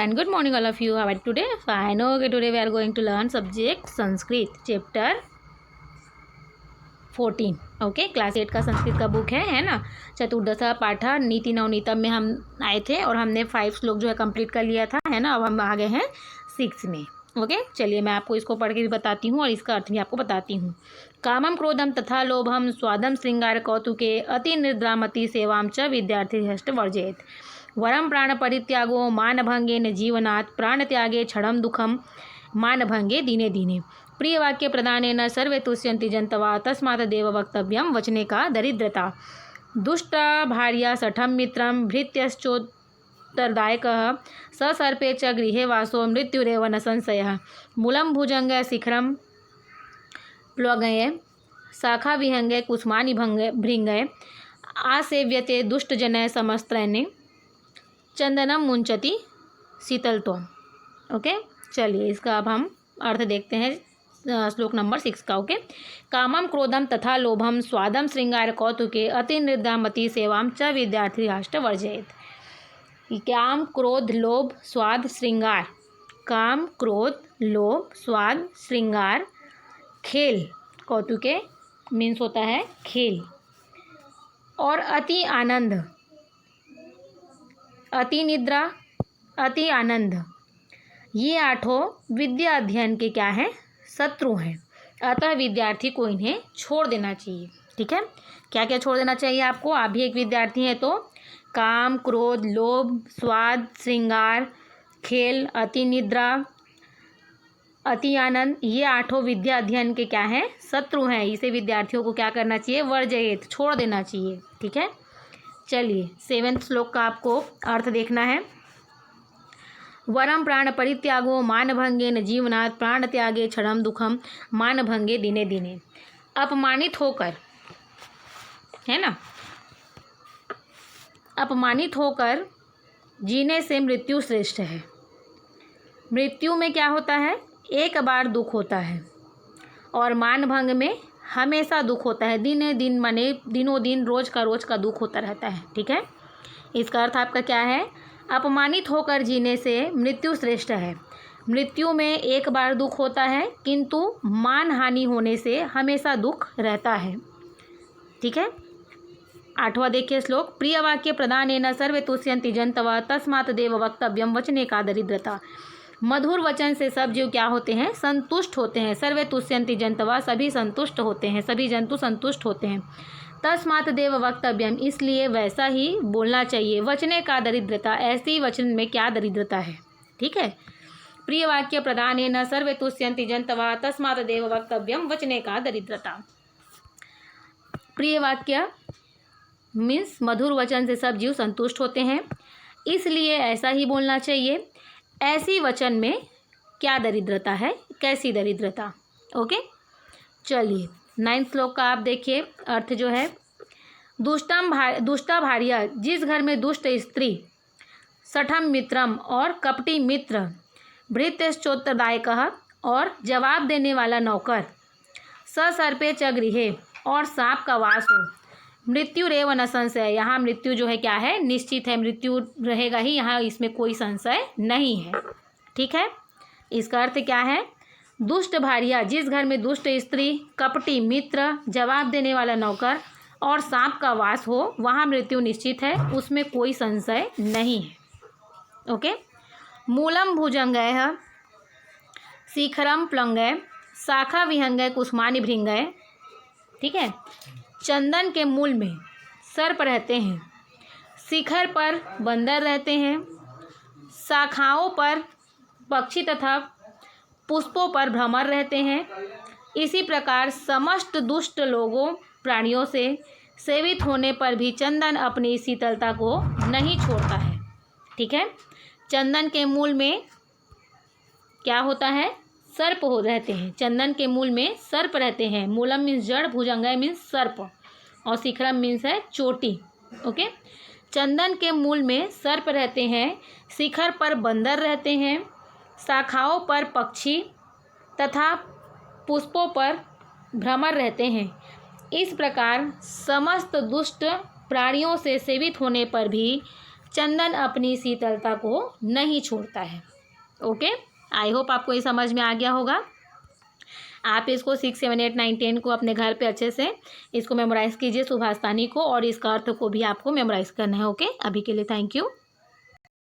and good morning all of you. How are you today? So I know that today we are going to learn subject Sanskrit chapter 14. Okay class 8 का संस्कृत का book है ना। चतुर्दशा पाठा नीति नवनीतम में हम आए थे और हमने 5 श्लोक जो है कंप्लीट कर लिया था, है ना। अब हम आ गए हैं 6 में। ओके चलिए मैं आपको इसको पढ़ के भी बताती हूँ और इसका अर्थ भी आपको बताती हूँ। कामम क्रोधम तथा लोभम स्वादम श्रृंगार कौतुके अति निद्रामति सेवाम च विद्यार्थी हष्ट वर्जेत। वरम प्राण परित्यागो मानभंगे न जीवनात् प्राण त्यागे क्षणम दुखम मानभंगे दिने दिने। प्रिय वाक्य प्रदानेन सर्वे तुष्यन्ति जन्तवा तस्मात् देव वक्तव्यम वचने का दरिद्रता। दुष्टा भार्या सठम मित्रम भृत्यश्चोत्तरदायकः स सर्पे च गृहे वासो मृत्युरेव न संशयः। मूलम भुजंग शिखरम प्लवगये शाखा विहंगे कुसुमानि भृंगये आसेव्यते दुष्टजनय समस्त्रैने चंदनम मुंचति शीतलत्वम। ओके चलिए इसका अब हम अर्थ देखते हैं श्लोक नंबर 6 का। ओके कामम क्रोधम तथा लोभम स्वादम श्रृंगार कौतुके अति निद्रामति सेवाम च विद्यार्थी हष्ट वर्जयेत। काम क्रोध लोभ स्वाद श्रृंगार, काम क्रोध लोभ स्वाद श्रृंगार, खेल कौतुके मीन्स होता है खेल, और अति आनंद अति निद्रा अति आनंद, ये 8 विद्या अध्ययन के क्या हैं, शत्रु हैं। अतः विद्यार्थी को इन्हें छोड़ देना चाहिए। ठीक है, क्या क्या छोड़ देना चाहिए आपको? आप भी एक विद्यार्थी हैं तो काम क्रोध लोभ स्वाद श्रृंगार खेल अति निद्रा अति आनंद, ये 8 विद्या अध्ययन के क्या हैं, शत्रु हैं। इसे विद्यार्थियों को क्या करना चाहिए, वर्जयेत छोड़ देना चाहिए। ठीक है चलिए 7वें श्लोक का आपको अर्थ देखना है। वरम प्राण परित्यागो मानभंगे न जीवनात् प्राण त्यागे क्षणम दुखम मानभंगे दिने दिने। अपमानित होकर, है ना, अपमानित होकर जीने से मृत्यु श्रेष्ठ है। मृत्यु में क्या होता है, एक बार दुख होता है, और मानभंग में हमेशा दुख होता है। दिन दिन माने दिनों दिन रोज का दुख होता रहता है। ठीक है, इसका अर्थ आपका क्या है, अपमानित होकर जीने से मृत्यु श्रेष्ठ है। मृत्यु में एक बार दुख होता है किंतु मान हानि होने से हमेशा दुख रहता है। ठीक है 8वां देखिए श्लोक। प्रिय वाक्य प्रदानेन सर्वे तुष्यन्ति जन्तवः तस्मात् देव वक्तव्यम वचने का दरिद्रता। मधुर वचन से सब जीव क्या होते हैं, संतुष्ट होते हैं। सर्वे तुष्यन्ति जन्तवः सभी संतुष्ट होते हैं, सभी जंतु संतुष्ट होते हैं। तस्मात् देव वक्तव्यम इसलिए वैसा ही बोलना चाहिए। वचने का दरिद्रता, ऐसी वचन में क्या दरिद्रता है। ठीक है, प्रिय वाक्य प्रदानेन सर्वे तुष्यन्ति जन्तवः तस्मात् देव वक्तव्यम वचने का दरिद्रता। प्रिय वाक्य मीन्स मधुर वचन से सब जीव संतुष्ट होते हैं, इसलिए ऐसा ही बोलना चाहिए। ऐसी वचन में क्या दरिद्रता है, कैसी दरिद्रता। ओके चलिए 9वें श्लोक का आप देखिए अर्थ जो है। दुष्टा भार्या, जिस घर में दुष्ट स्त्री, सठम मित्रम और कपटी मित्र, भृत्यश्चोत्तरदायकः और जवाब देने वाला नौकर, सर्पे च गृहे और सांप का वास हो, मृत्यु रेव न संशय, यहाँ मृत्यु जो है क्या है, निश्चित है, मृत्यु रहेगा ही, यहाँ इसमें कोई संशय नहीं है। ठीक है, इसका अर्थ क्या है, दुष्ट भार्या, जिस घर में दुष्ट स्त्री, कपटी मित्र, जवाब देने वाला नौकर और सांप का वास हो, वहाँ मृत्यु निश्चित है, उसमें कोई संशय नहीं है। ओके मूलम भुजंगय शिखरम प्लवगये शाखा विहंगय कुसुमानि भृंगये। ठीक है, चंदन के मूल में सर्प रहते हैं, शिखर पर बंदर रहते हैं, शाखाओं पर पक्षी तथा पुष्पों पर भ्रमर रहते हैं। इसी प्रकार समस्त दुष्ट लोगों प्राणियों से सेवित होने पर भी चंदन अपनी शीतलता को नहीं छोड़ता है। ठीक है, चंदन के मूल में क्या होता है, सर्प हो रहते हैं। चंदन के मूल में सर्प रहते हैं। मूलम मीन्स जड़, भुजंगय मीन्स सर्प, और शिखरम मीन्स है चोटी। ओके चंदन के मूल में सर्प रहते हैं, शिखर पर बंदर रहते हैं, शाखाओं पर पक्षी तथा पुष्पों पर भ्रमर रहते हैं। इस प्रकार समस्त दुष्ट प्राणियों से सेवित होने पर भी चंदन अपनी शीतलता को नहीं छोड़ता है। ओके, आई होप आपको ये समझ में आ गया होगा। आप इसको 6, 7, 8, 9, 10 को अपने घर पे अच्छे से इसको मेमोराइज़ कीजिए, सुभाषतानी को, और इसका अर्थ को भी आपको मेमोराइज़ करना है। ओके, अभी के लिए थैंक यू।